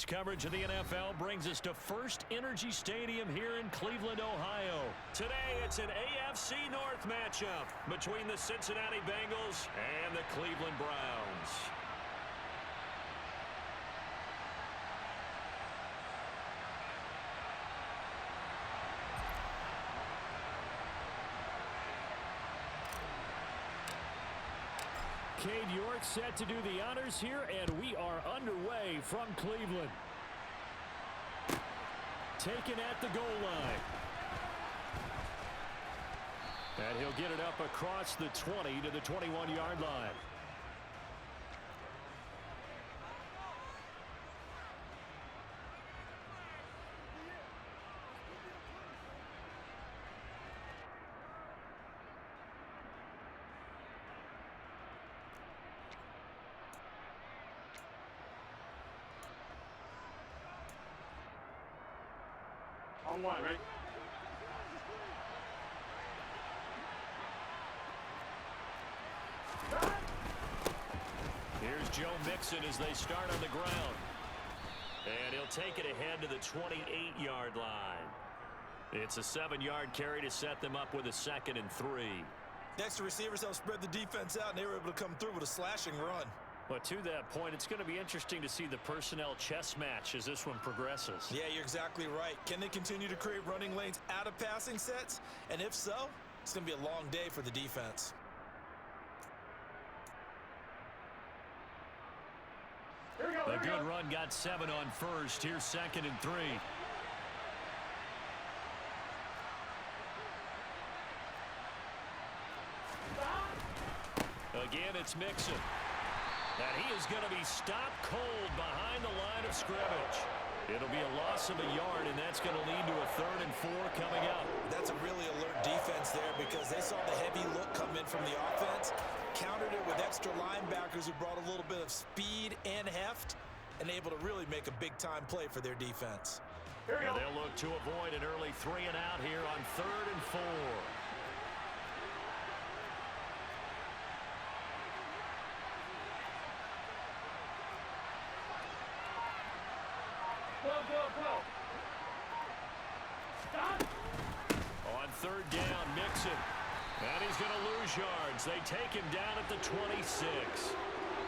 Sports coverage of the NFL brings us to First Energy Stadium here in Cleveland, Ohio. Today, it's an AFC North matchup between the Cincinnati Bengals and the Cleveland Browns. Cade York set to do the honors here, and we are underway from Cleveland. Taken at the goal line. And he'll get it up across the 20 to the 21-yard line. On one, right? Here's Joe Mixon as they start on the ground. And he'll take it ahead to the 28-yard line. It's a 7-yard carry to set them up with a 2nd and 3. Extra receivers help spread the defense out, and they were able to come through with a slashing run. But to that point, it's going to be interesting to see the personnel chess match as this one progresses. Yeah, you're exactly right. Can they continue to create running lanes out of passing sets? And if so, it's going to be a long day for the defense. A good run got 7 on first. Here's 2nd and 3. Again, it's Mixon. And he is going to be stopped cold behind the line of scrimmage. It'll be a loss of a yard, and that's going to lead to a 3rd and 4 coming up. That's a really alert defense there because they saw the heavy look come in from the offense, countered it with extra linebackers who brought a little bit of speed and heft, and able to really make a big-time play for their defense. And they'll look to avoid an early 3 and out here on 3rd and 4. On 3rd down, Mixon. And he's going to lose yards. They take him down at the 26.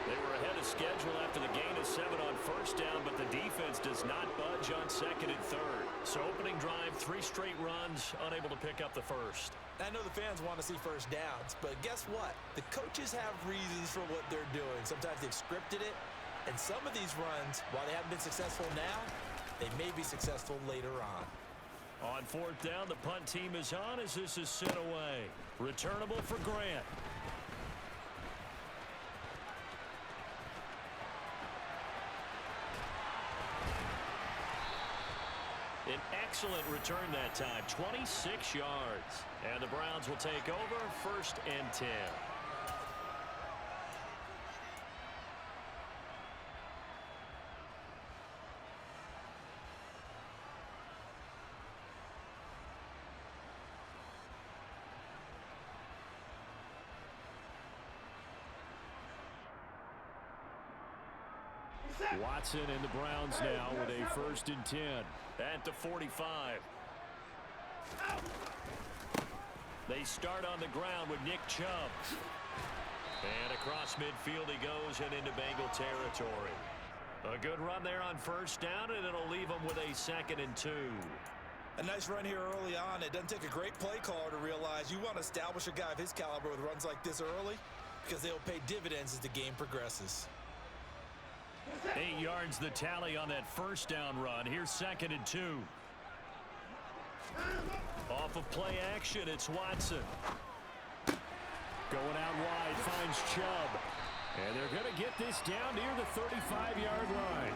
They were ahead of schedule after the gain of 7 on 1st down, but the defense does not budge on 2nd and 3rd. So opening drive, 3 straight runs, unable to pick up the 1st. I know the fans want to see 1st downs, but guess what? The coaches have reasons for what they're doing. Sometimes they've scripted it, and some of these runs, while they haven't been successful now, they may be successful later on. On 4th down, the punt team is on as this is sent away. Returnable for Grant. An excellent return that time, 26 yards. And the Browns will take over 1st and 10. Watson and the Browns now with a 1st and 10 at the 45. They start on the ground with Nick Chubb. And across midfield he goes and into Bengal territory. A good run there on 1st down, and it'll leave them with a 2nd and 2. A nice run here early on. It doesn't take a great play caller to realize you want to establish a guy of his caliber with runs like this early because they'll pay dividends as the game progresses. 8 yards the tally on that 1st down run. Here's 2nd and 2. Off of play action, it's Watson. Going out wide, finds Chubb. And they're going to get this down near the 35-yard line.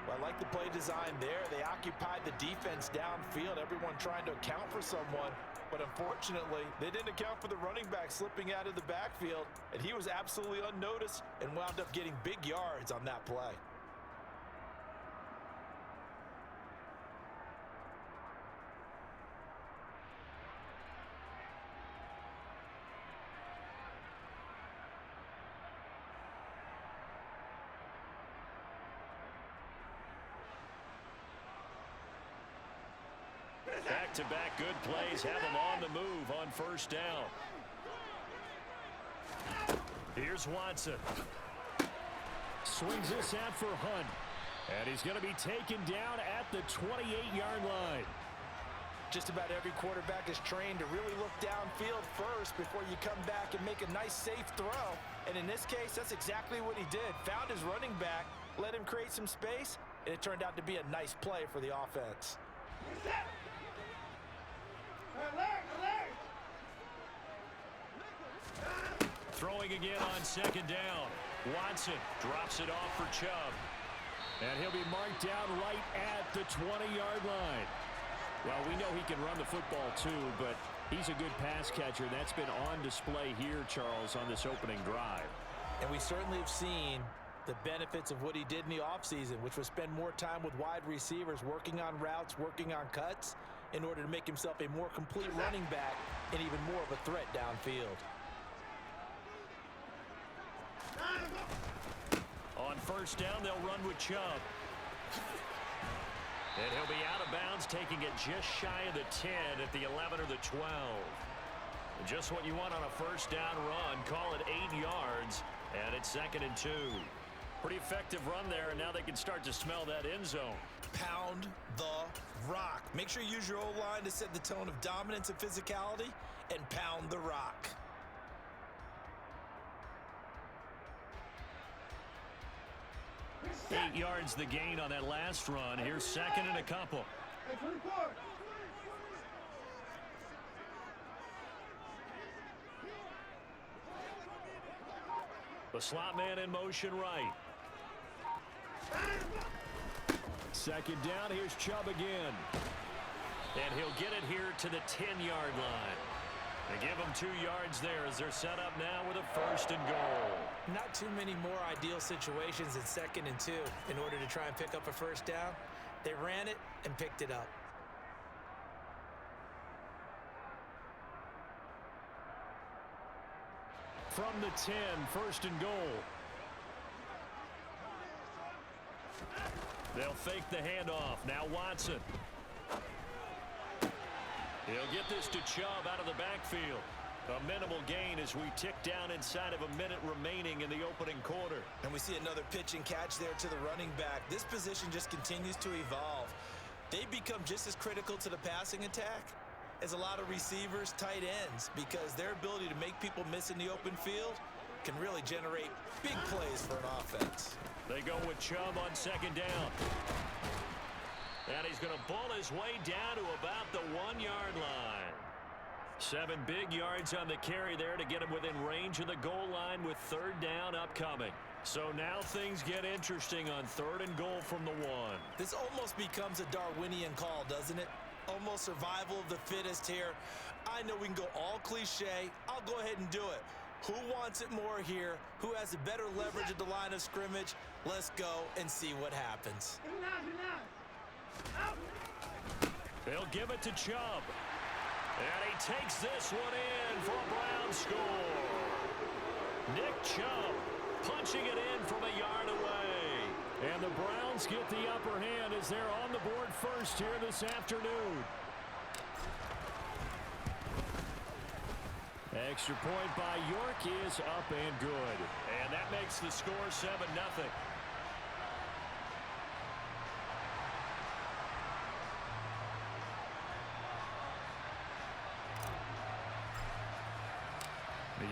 Well, I like the play design there. They occupied the defense downfield, everyone trying to account for someone. But unfortunately, they didn't account for the running back slipping out of the backfield, and he was absolutely unnoticed and wound up getting big yards on that play. Back-to-back good plays have him on the move on first down. Here's Watson. Swings this out for Hunt. And he's going to be taken down at the 28-yard line. Just about every quarterback is trained to really look downfield first before you come back and make a nice, safe throw. And in this case, that's exactly what he did. Found his running back, let him create some space, and it turned out to be a nice play for the offense. Throwing again on second down. Watson drops it off for Chubb. And he'll be marked down right at the 20-yard line. Well, we know he can run the football too, but he's a good pass catcher. That's been on display here, Charles, on this opening drive. And we certainly have seen the benefits of what he did in the offseason, which was spend more time with wide receivers, working on routes, working on cuts, in order to make himself a more complete running back and even more of a threat downfield. On first down, they'll run with Chubb. And he'll be out of bounds, taking it just shy of the 10 at the 11 or the 12. Just what you want on a first down run. Call it 8 yards, and it's 2nd and 2. Pretty effective run there, and now they can start to smell that end zone. Pound the rock. Make sure you use your O-line to set the tone of dominance and physicality, and pound the rock. Eight yards the gain on that last run. Here's 2nd and a couple. The slot man in motion right. 2nd down. Here's Chubb again. And he'll get it here to the 10-yard line. They give him 2 yards there as they're set up now with a 1st and goal. Not too many more ideal situations in 2nd and 2 in order to try and pick up a first down. They ran it and picked it up. From the 10, 1st and goal. They'll fake the handoff. Now Watson. He'll get this to Chubb out of the backfield. A minimal gain as we tick down inside of a minute remaining in the opening quarter. And we see another pitch and catch there to the running back. This position just continues to evolve. They become just as critical to the passing attack as a lot of receivers, tight ends, because their ability to make people miss in the open field can really generate big plays for an offense. They go with Chubb on 2nd down. And he's going to bull his way down to about the 1-yard line. 7 big yards on the carry there to get him within range of the goal line with 3rd down upcoming. So now things get interesting on 3rd and goal from the 1. This almost becomes a Darwinian call, doesn't it? Almost survival of the fittest here. I know we can go all cliche. I'll go ahead and do it. Who wants it more here? Who has a better leverage at the line of scrimmage? Let's go and see what happens. They'll give it to Chubb. And he takes this one in for a Brown score. Nick Chubb punching it in from a yard away. And the Browns get the upper hand as they're on the board first here this afternoon. Extra point by York is up and good. And that makes the score 7-0.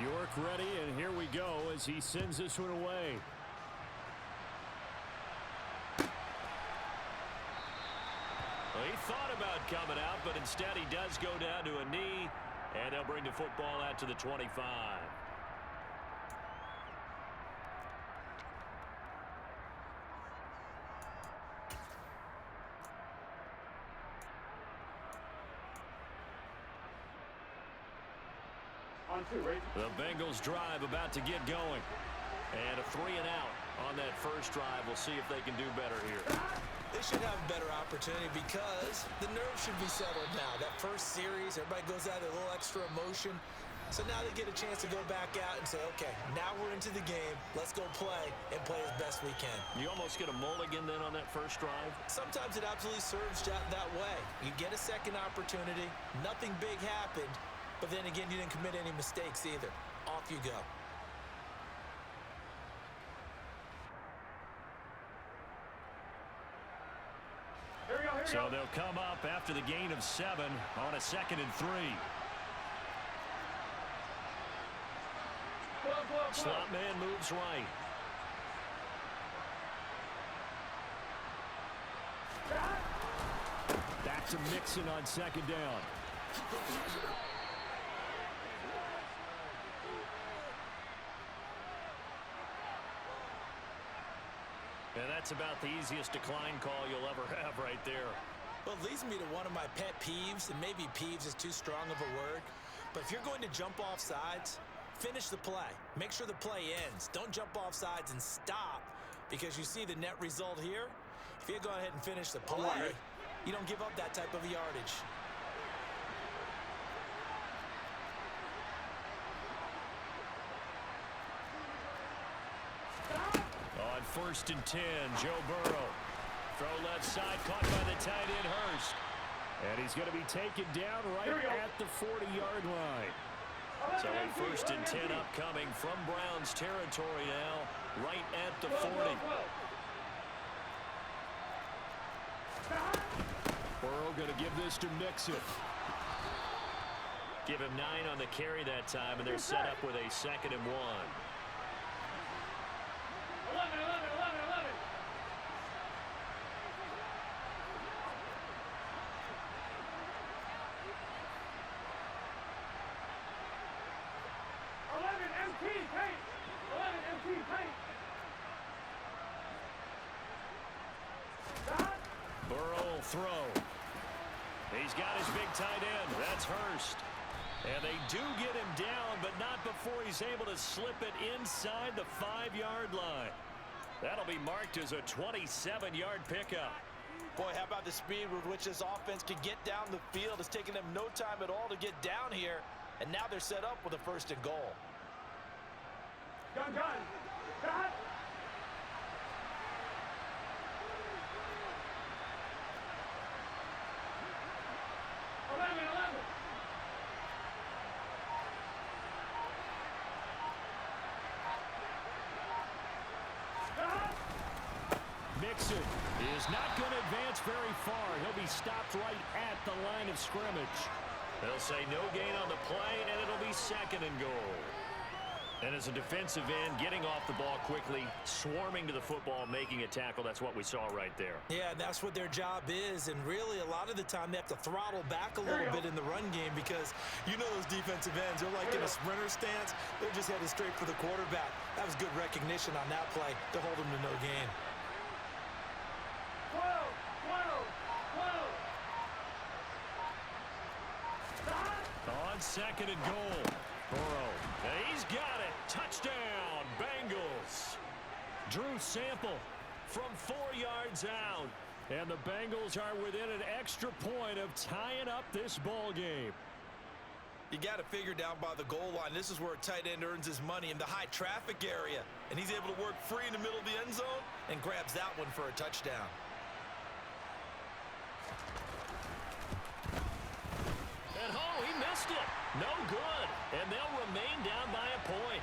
York ready, and here we go as he sends this one away. Well, he thought about coming out, but instead he does go down to a knee, and they'll bring the football out to the 25. The Bengals drive about to get going. And a 3 and out on that first drive. We'll see if they can do better here. They should have a better opportunity because the nerves should be settled now. That first series, everybody goes out with a little extra emotion. So now they get a chance to go back out and say, okay, now we're into the game. Let's go play and play as best we can. You almost get a mulligan then on that first drive? Sometimes it absolutely serves that way. You get a second opportunity. Nothing big happened. But then again, you didn't commit any mistakes either. Off you go. So they'll come up after the gain of 7 on a 2nd and 3. Slot man moves right. Back to Mixon on 2nd down. And that's about the easiest decline call you'll ever have right there. Well, it leads me to one of my pet peeves, and maybe peeves is too strong of a word, but if you're going to jump off sides, finish the play. Make sure the play ends. Don't jump off sides and stop, because you see the net result here. If you go ahead and finish the play, you don't give up that type of yardage. On 1st and 10, Joe Burrow. Throw left side, caught by the tight end, Hurst. And he's going to be taken down right at the 40-yard line. So a 1st and 10 upcoming from Browns territory now, right at the 40. Burrow going to give this to Mixon. Give him 9 on the carry that time, and they're set up with a 2nd and 1. 11 MT paint. 11 MT paint. Burrow will throw. He's got his big tight end. That's Hurst. And they do get him down, but not before he's able to slip it inside the 5-yard line. That'll be marked as a 27-yard pickup. Boy, how about the speed with which this offense can get down the field? It's taken them no time at all to get down here, and now they're set up with a 1st and goal. Gun. 11. Mixon is not going to advance very far. He'll be stopped right at the line of scrimmage. They'll say no gain on the play, and it'll be 2nd and goal. And as a defensive end, getting off the ball quickly, swarming to the football, making a tackle, that's what we saw right there. Yeah, that's what their job is, and really a lot of the time they have to throttle back a little bit in the run game because you know those defensive ends, they're like in a sprinter stance. They're just headed straight for the quarterback. That was good recognition on that play to hold them to no gain. 12. On 2nd and goal, Burrow. He's got it. Touchdown, Bengals. Drew Sample from 4 yards out. And the Bengals are within an extra point of tying up this ball game. You got to figure down by the goal line. This is where a tight end earns his money in the high traffic area. And he's able to work free in the middle of the end zone and grabs that one for a touchdown. And oh, he missed it. No good. And they'll remain down by a point.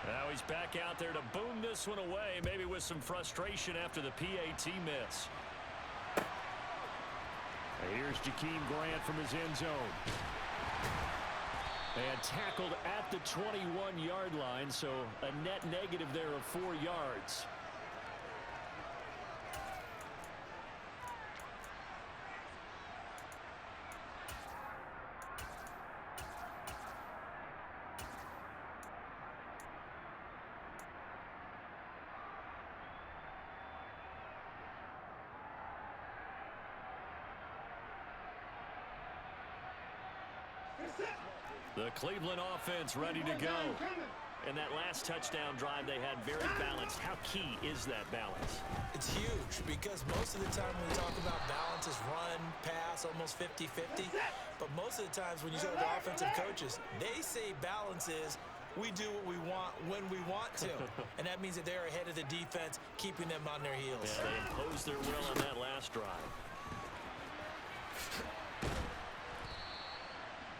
Now he's back out there to boom this one away, maybe with some frustration after the PAT miss. Here's Jakeem Grant from his end zone. And tackled at the 21-yard line, so a net negative there of 4 yards. The Cleveland offense ready to go. And that last touchdown drive they had very balanced. How key is that balance? It's huge because most of the time when we talk about balance is run, pass, almost 50-50. But most of the times when you talk to offensive coaches, they say balance is we do what we want when we want to. And that means that they're ahead of the defense, keeping them on their heels. Yeah, they imposed their will on that last drive.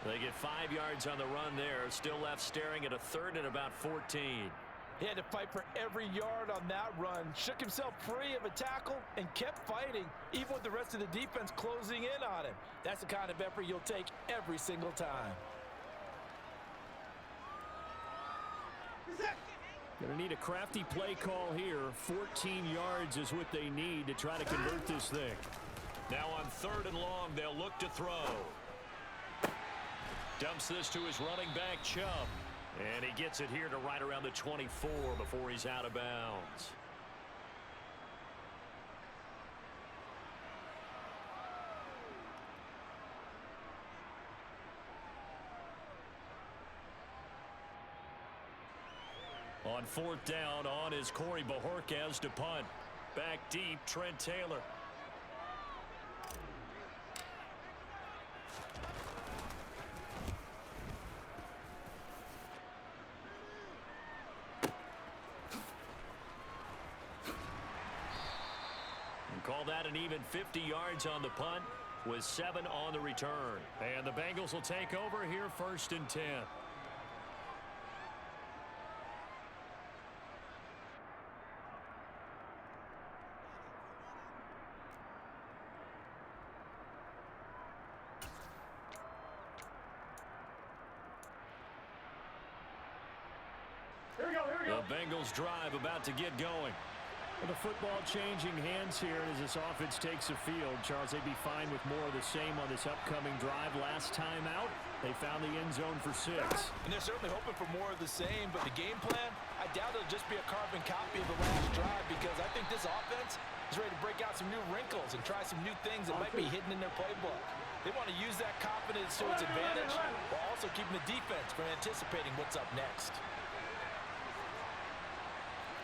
They get 5 yards on the run there. Still left staring at a third and about 14. He had to fight for every yard on that run. Shook himself free of a tackle and kept fighting, even with the rest of the defense closing in on him. That's the kind of effort you'll take every single time. Going to need a crafty play call here. 14 yards is what they need to try to convert this thing. Now on 3rd and long, they'll look to throw. Dumps this to his running back, Chubb. And he gets it here to right around the 24 before he's out of bounds. On 4th down, on is Corey Bajorquez to punt. Back deep, Trent Taylor. Call that an even 50 yards on the punt with 7 on the return. And the Bengals will take over here 1st and 10. Here we go, here we go. The Bengals drive about to get going. The football changing hands here as this offense takes the field. Charles, they'd be fine with more of the same on this upcoming drive. Last time out, they found the end zone for 6. And they're certainly hoping for more of the same, but the game plan, I doubt it'll just be a carbon copy of the last drive because I think this offense is ready to break out some new wrinkles and try some new things that might be hidden in their playbook. They want to use that confidence to its advantage while also keeping the defense from anticipating what's up next.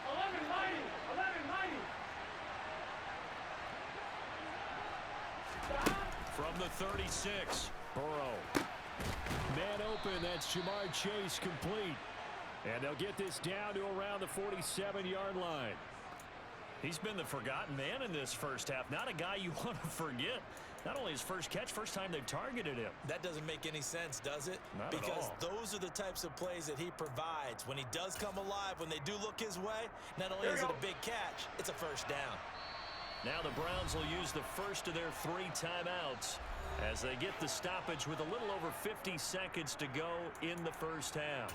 11-90, 11-90. From the 36, Burrow. Man open, that's Jamar Chase complete. And they'll get this down to around the 47-yard line. He's been the forgotten man in this first half. Not a guy you want to forget. Not only his first catch, first time they've targeted him. That doesn't make any sense, does it? Not because at all. Those are the types of plays that he provides. When he does come alive, when they do look his way, not only is it a big catch, it's a first down. Now the Browns will use the first of their 3 timeouts as they get the stoppage with a little over 50 seconds to go in the first half.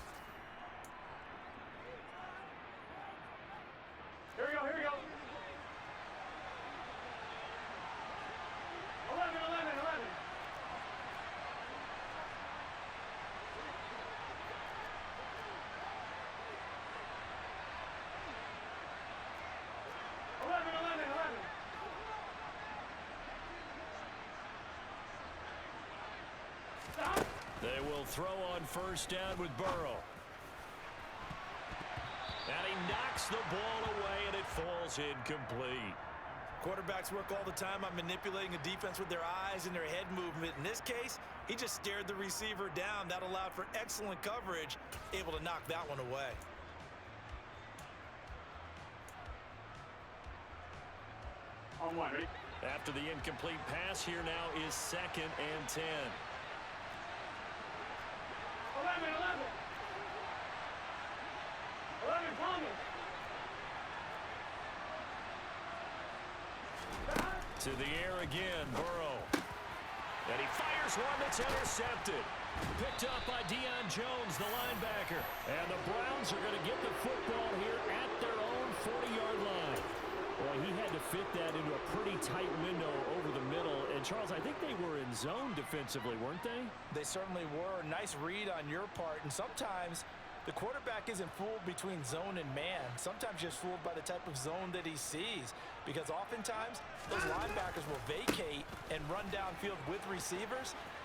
Here we go, here we go. 11, 11, 11. 11, 11, 11. Stop. They will throw on first down with Burrow. And he knocks the ball away, and it falls incomplete. Quarterbacks work all the time on manipulating a defense with their eyes and their head movement. In this case, he just stared the receiver down. That allowed for excellent coverage, able to knock that one away. On one, ready? After the incomplete pass, here now is 2nd and 10. 11, 11. 11, Thomas. To the air again, Burrow. And he fires one that's intercepted. Picked up by Deion Jones, the linebacker. And the Browns are going to get the football here at their own 40-yard line. Well, he had to fit that into a pretty tight window over the middle. And, Charles, I think they were in zone defensively, weren't they? They certainly were. Nice read on your part. And sometimes the quarterback isn't fooled between zone and man. Sometimes just fooled by the type of zone that he sees. Because oftentimes, those linebackers will vacate and run downfield with receivers.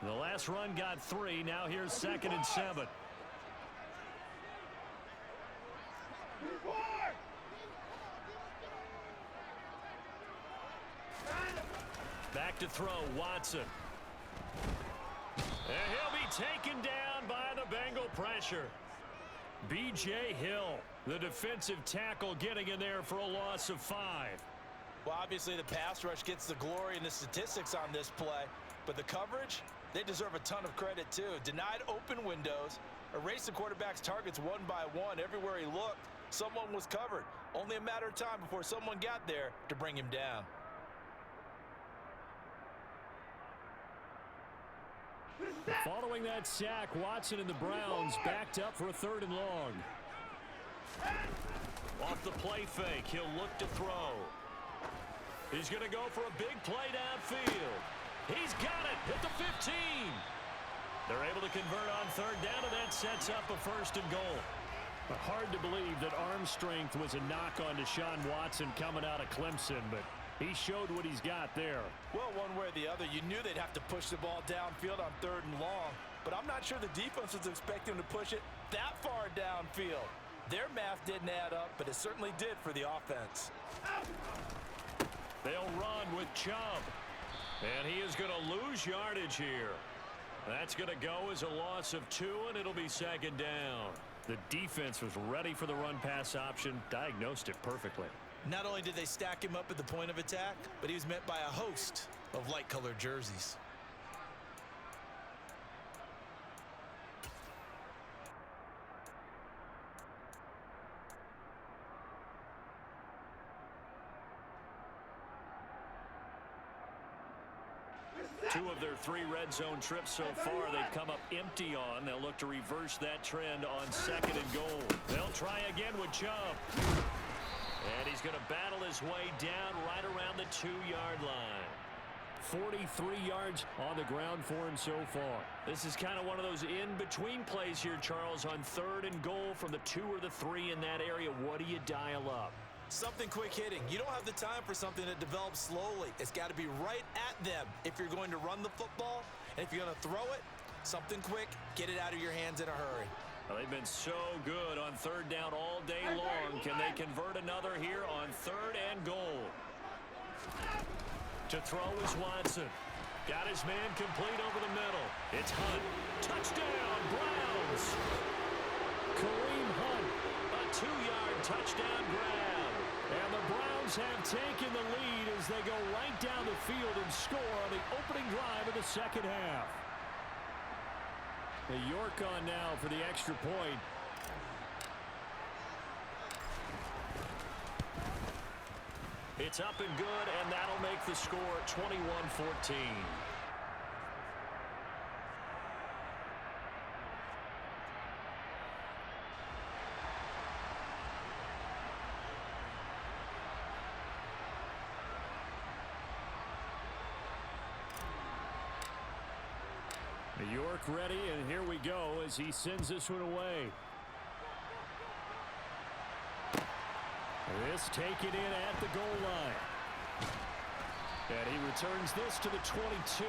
The last run got 3. Now here's 2nd and 7. Back to throw, Watson. And he'll be taken down by the Bengal pressure. B.J. Hill, the defensive tackle, getting in there for a loss of 5. Well, obviously the pass rush gets the glory and the statistics on this play, but the coverage, they deserve a ton of credit too. Denied open windows, erased the quarterback's targets one by one. Everywhere he looked, someone was covered. Only a matter of time before someone got there to bring him down. Following that sack, Watson and the Browns backed up for a 3rd and long. Off the play fake, he'll look to throw. He's going to go for a big play downfield. He's got it at the 15. They're able to convert on 3rd down, and that sets up a 1st and goal. But hard to believe that arm strength was a knock on Deshaun Watson coming out of Clemson, but he showed what he's got there. Well, one way or the other, you knew they'd have to push the ball downfield on 3rd and long, but I'm not sure the defense was expecting to push it that far downfield. Their math didn't add up, but it certainly did for the offense. They'll run with Chubb, and he is going to lose yardage here. That's going to go as a loss of 2, and it'll be 2nd down. The defense was ready for the run-pass option, diagnosed it perfectly. Not only did they stack him up at the point of attack, but he was met by a host of light-colored jerseys. Two of their 3 red zone trips so far they've come up empty on. They'll look to reverse that trend on 2nd and goal. They'll try again with Chubb. And he's going to battle his way down right around the 2-yard line. 43 yards on the ground for him so far. This is kind of one of those in-between plays here, Charles, on 3rd and goal from the 2 or the 3 in that area. What do you dial up? Something quick hitting. You don't have the time for something that develops slowly. It's got to be right at them if you're going to run the football. And if you're going to throw it, something quick, get it out of your hands in a hurry. Well, they've been so good on 3rd down all day long. Can they convert another here on 3rd and goal? To throw is Watson. Got his man complete over the middle. It's Hunt. Touchdown, Browns. Kareem Hunt, a 2-yard touchdown grab. And the Browns have taken the lead as they go right down the field and score on the opening drive of the 2nd half. The York on now for the extra point. It's up and good, and that'll make the score 21-14. York ready, and here we go as he sends this one away. This taken in at the goal line. And he returns this to the 22.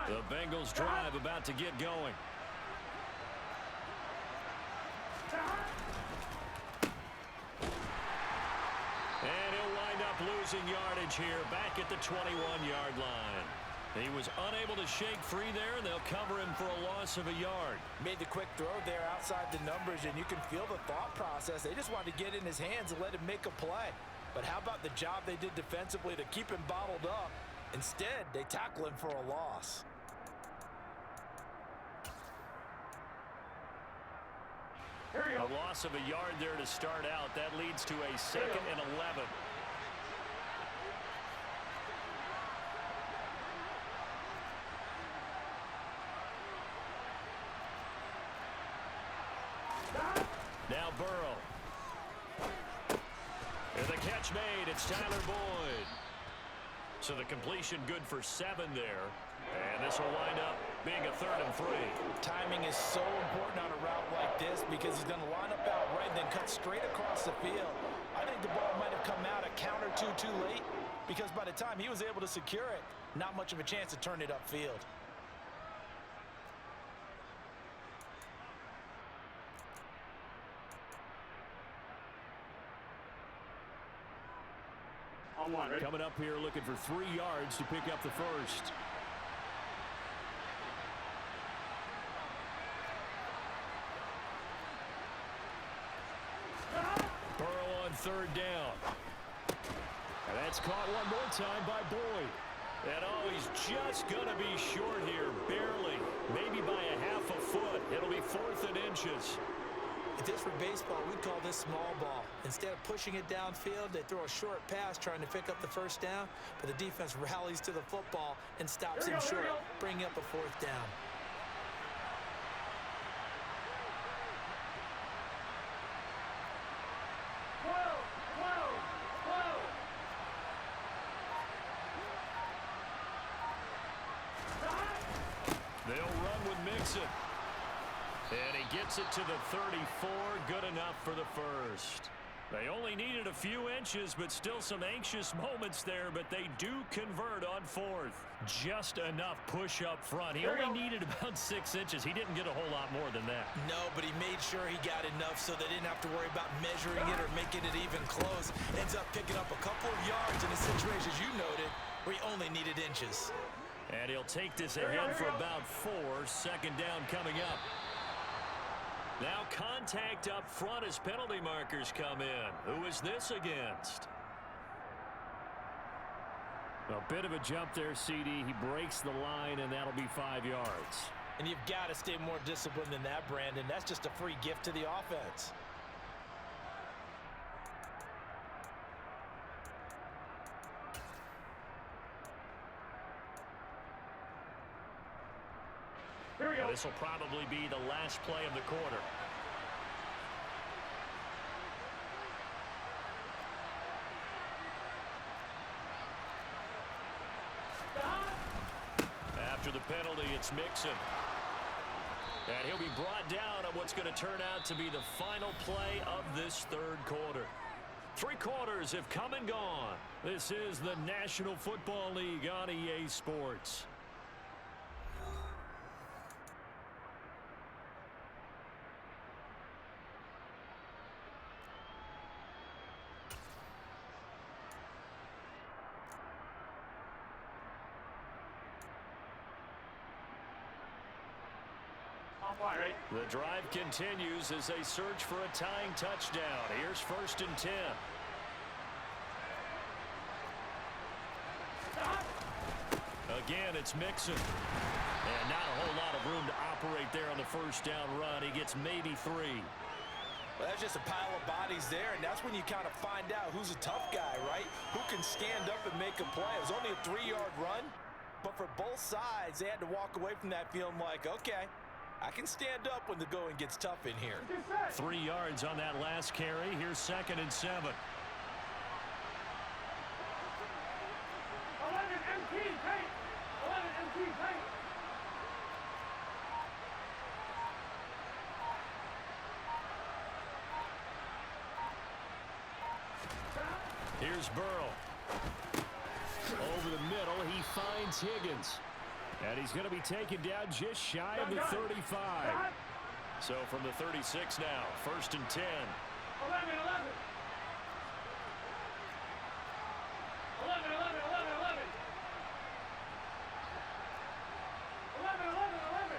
The Bengals drive about to get going. And he'll wind up losing yardage here back at the 21-yard line. He was unable to shake free there, and they'll cover him for a loss of a yard. Made the quick throw there outside the numbers, and you can feel the thought process. They just wanted to get in his hands and let him make a play. But how about the job they did defensively to keep him bottled up? Instead, they tackle him for a loss. A loss of a yard there to start out. That leads to a 2nd and 11. Now Burrow. And the catch made. It's Tyler Boyd. So the completion good for 7 there. And this will wind up being a 3rd and 3. Timing is so important because he's going to line up out right and then cut straight across the field. I think the ball might have come out a count or two too late because by the time he was able to secure it, not much of a chance to turn it upfield. Coming up here looking for 3 yards to pick up the first. Burrow on 3rd down. And that's caught one more time by Boyd. And oh, he's just going to be short here, barely. Maybe by a half a foot. It'll be 4th and inches. If this were baseball, we'd call this small ball. Instead of pushing it downfield, they throw a short pass trying to pick up the 1st down, but the defense rallies to the football and stops him short, bringing up a 4th down. They'll run with Mixon. And he gets it to the 34, good enough for the first. They only needed a few inches, but still some anxious moments there, but they do convert on 4th. Just enough push up front. He only needed about 6 inches. He didn't get a whole lot more than that. No, but he made sure he got enough so they didn't have to worry about measuring it or making it even close. Ends up picking up a couple of yards in a situation, as you noted, where he only needed inches. And he'll take this ahead for about 4. 2nd down coming up. Now contact up front as penalty markers come in. Who is this against? A bit of a jump there, CD. He breaks the line, and that'll be 5 yards. And you've got to stay more disciplined than that, Brandon. That's just a free gift to the offense. This will probably be the last play of the quarter. After the penalty, it's Mixon. And he'll be brought down on what's going to turn out to be the final play of this 3rd quarter. 3 quarters have come and gone. This is the National Football League on EA Sports. The drive continues as they search for a tying touchdown. Here's 1st and 10. Again, it's Mixon. And not a whole lot of room to operate there on the 1st down run. He gets maybe 3. Well, that's just a pile of bodies there, and that's when you kind of find out who's a tough guy, right? Who can stand up and make a play. It was only a 3-yard run, but for both sides, they had to walk away from that feeling like, okay, I can stand up when the going gets tough in here. 3 yards on that last carry. Here's 2nd and 7. 11 MT paint. 11 MT paint. Here's Burrow. Over the middle, he finds Higgins. And he's going to be taken down just shy of the 35. So from the 36 now, 1st and 10. 11, 11. 11, 11, 11, 11. 11, 11, 11.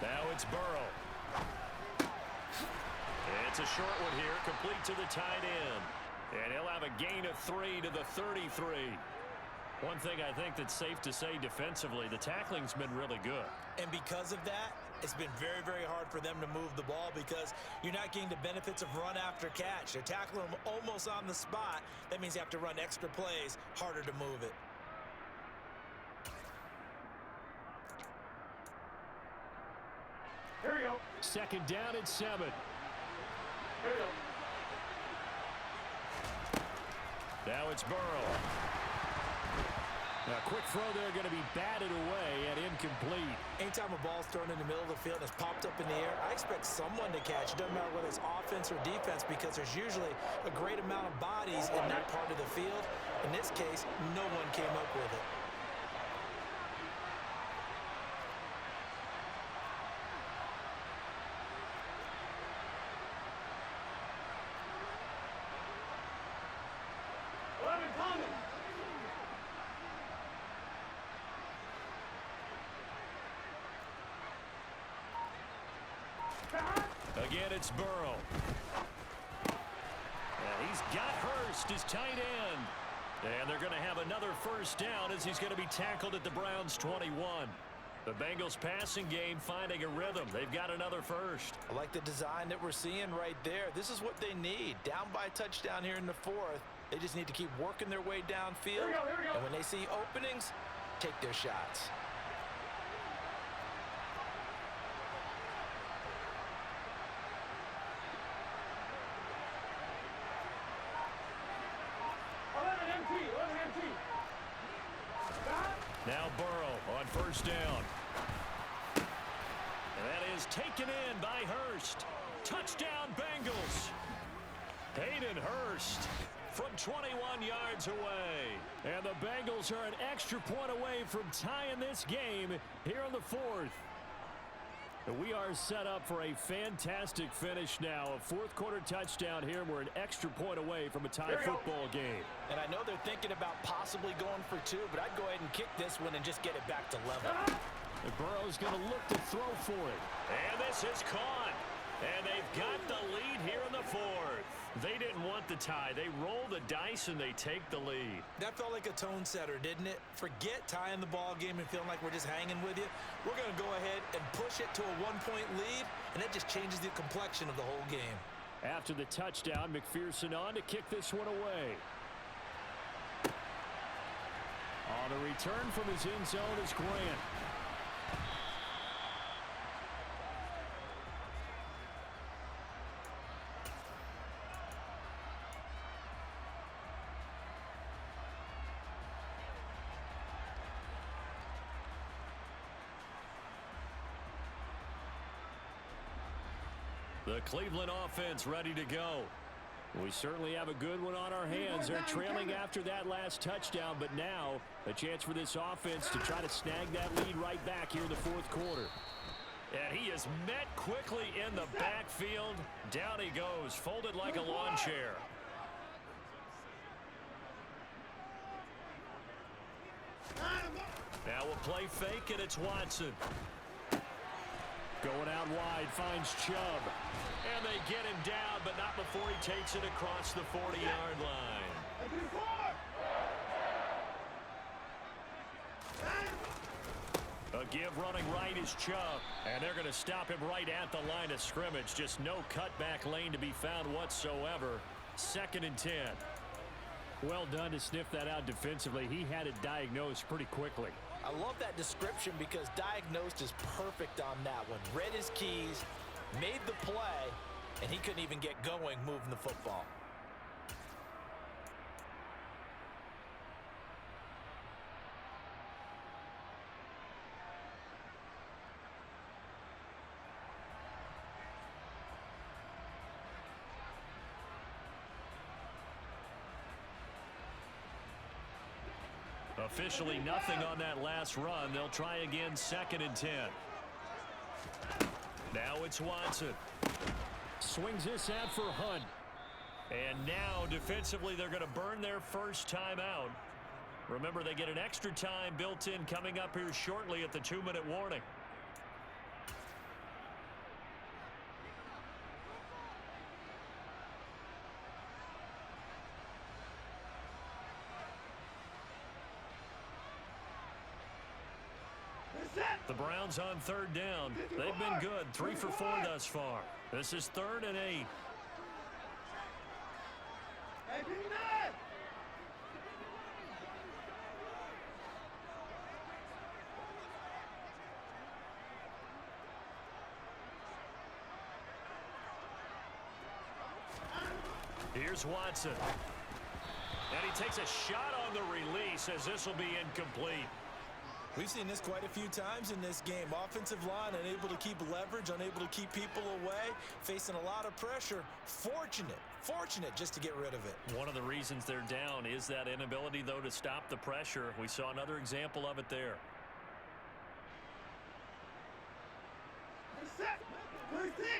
Now it's Burrow. It's a short one here, complete to the tight end. And he'll have a gain of 3 to the 33. One thing I think that's safe to say defensively, the tackling's been really good. And because of that, it's been very, very hard for them to move the ball because you're not getting the benefits of run after catch. They're tackling them almost on the spot. That means you have to run extra plays, harder to move it. Here we go. 2nd down and 7. Here we go. Now it's Burrow. A quick throw there going to be batted away and incomplete. Anytime a ball's thrown in the middle of the field and it's popped up in the air, I expect someone to catch. It doesn't matter whether it's offense or defense because there's usually a great amount of bodies in that part of the field. In this case, no one came up with it. Again, it's Burrow. And he's got Hurst, his tight end. And they're going to have another first down as he's going to be tackled at the Browns' 21. The Bengals passing game finding a rhythm. They've got another first. I like the design that we're seeing right there. This is what they need. Down by a touchdown here in the fourth. They just need to keep working their way downfield. And when they see openings, take their shots. Now Burrow on first down. And that is taken in by Hurst. Touchdown Bengals. Hayden Hurst from 21 yards away. And the Bengals are an extra point away from tying this game here in the fourth. We are set up for a fantastic finish now. A fourth-quarter touchdown here. We're an extra point away from a tie football game. And I know they're thinking about possibly going for two, but I'd go ahead and kick this one and just get it back to level. And Burrow's going to look to throw for it. And this is caught. And they've got the lead here in the fourth. They didn't want the tie. They roll the dice and they take the lead. That felt like a tone setter, didn't it? Forget tying the ball game and feeling like we're just hanging with you. We're going to go ahead and push it to a one-point lead, and that just changes the complexion of the whole game. After the touchdown, McPherson on to kick this one away. On the return from his end zone is Grant. The Cleveland offense ready to go. We certainly have a good one on our hands. They're trailing after that last touchdown, but now a chance for this offense to try to snag that lead right back here in the fourth quarter. And he is met quickly in the backfield. Down he goes, folded like a lawn chair. Now we'll play fake, and it's Watson. Going out wide, finds Chubb. And they get him down, but not before he takes it across the 40-yard line. A give running right is Chubb. And they're going to stop him right at the line of scrimmage. Just no cutback lane to be found whatsoever. 2nd and 10. Well done to sniff that out defensively. He had it diagnosed pretty quickly. I love that description because diagnosed is perfect on that one. Read his keys, made the play, and he couldn't even get going moving the football. Officially nothing on that last run. They'll try again 2nd and 10. Now it's Watson. Swings this out for Hunt. And now defensively they're going to burn their first time out. Remember, they get an extra time built in coming up here shortly at the 2-minute warning. The Browns on 3rd down. They've been good. 3 for 4 thus far. This is 3rd and 8. Here's Watson. And he takes a shot on the release as this will be incomplete. We've seen this quite a few times in this game. Offensive line unable to keep leverage, unable to keep people away, facing a lot of pressure. Fortunate just to get rid of it. One of the reasons they're down is that inability, though, to stop the pressure. We saw another example of it there. Set. 36.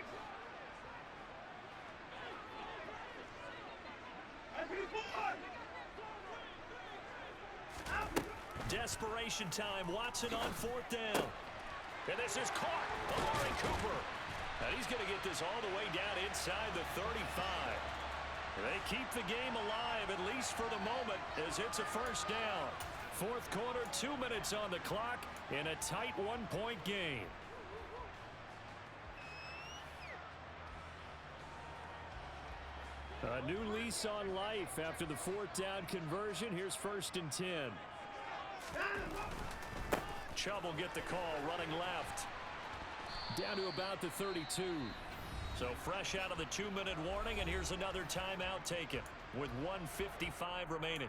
Desperation time. Watson on fourth down. And this is caught. Amari Cooper. And he's going to get this all the way down inside the 35. They keep the game alive, at least for the moment, as it's a first down. Fourth quarter, 2 minutes on the clock in a tight one-point game. A new lease on life after the fourth down conversion. Here's first and 10. Chubb will get the call running left. Down to about the 32. So fresh out of the 2-minute warning, and here's another timeout taken with 1:55 remaining.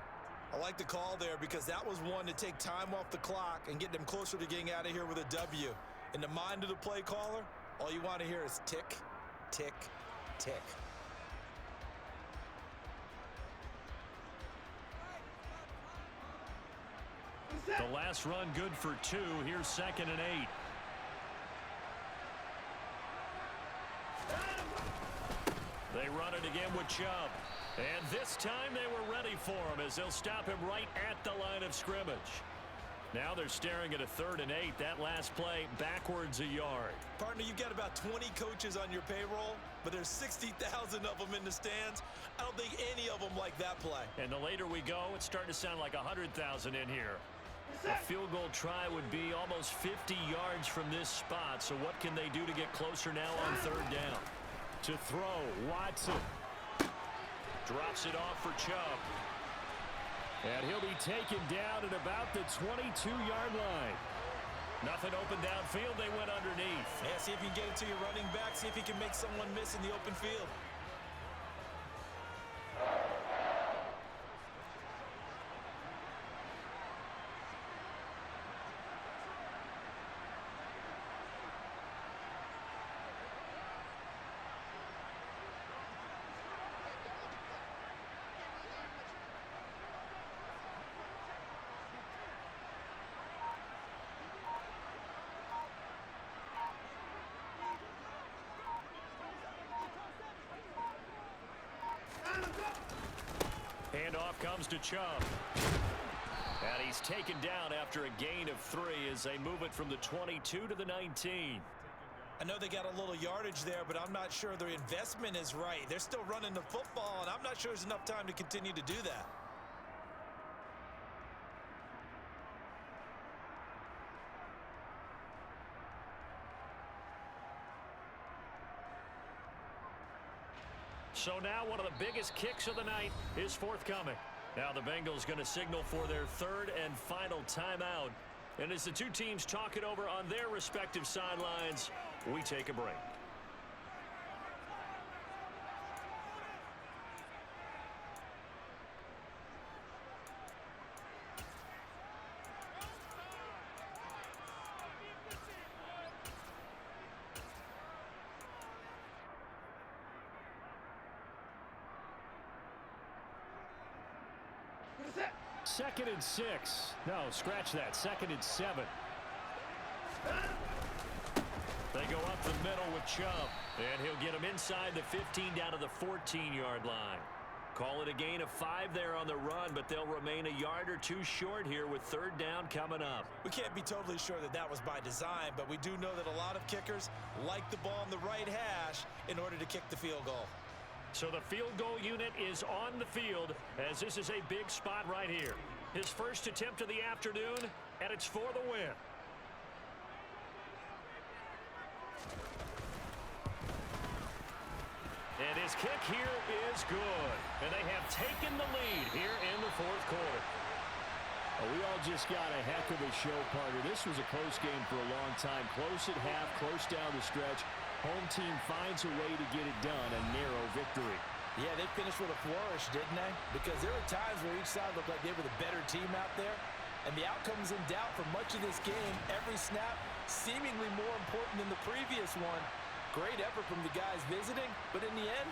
I like the call there because that was one to take time off the clock and get them closer to getting out of here with a W. In the mind of the play caller, all you want to hear is tick, tick, tick. The last run good for 2. Here's second and 8. They run it again with Chubb. And this time they were ready for him as they'll stop him right at the line of scrimmage. Now they're staring at a 3rd and 8. That last play backwards a yard. Partner, you've got about 20 coaches on your payroll, but there's 60,000 of them in the stands. I don't think any of them like that play. And the later we go, it's starting to sound like 100,000 in here. A field goal try would be almost 50 yards from this spot. So what can they do to get closer now on 3rd down? To throw, Watson. Drops it off for Chubb. And he'll be taken down at about the 22-yard line. Nothing open downfield. They went underneath. Yeah, see if you can get it to your running back. See if you can make someone miss in the open field. Handoff comes to Chubb. And he's taken down after a gain of 3 as they move it from the 22 to the 19. I know they got a little yardage there, but I'm not sure their investment is right. They're still running the football, and I'm not sure there's enough time to continue to do that. So now one of the biggest kicks of the night is forthcoming. Now the Bengals going to signal for their 3rd and final timeout. And as the two teams talk it over on their respective sidelines, we take a break. Second and 6. No, scratch that. 2nd and 7. They go up the middle with Chubb. And he'll get him inside the 15 down to the 14-yard line. Call it a gain of 5 there on the run, but they'll remain a yard or 2 short here with 3rd down coming up. We can't be totally sure that that was by design, but we do know that a lot of kickers like the ball on the right hash in order to kick the field goal. So the field goal unit is on the field as this is a big spot right here. His first attempt of the afternoon, and it's for the win. And his kick here is good. And they have taken the lead here in the 4th quarter. Well, we all just got a heck of a show, partner. This was a close game for a long time. Close at half, close down the stretch. Home team finds a way to get it done, a narrow victory. Yeah, they finished with a flourish, didn't they? Because there were times where each side looked like they were the better team out there. And the outcome's in doubt for much of this game. Every snap seemingly more important than the previous one. Great effort from the guys visiting, but in the end,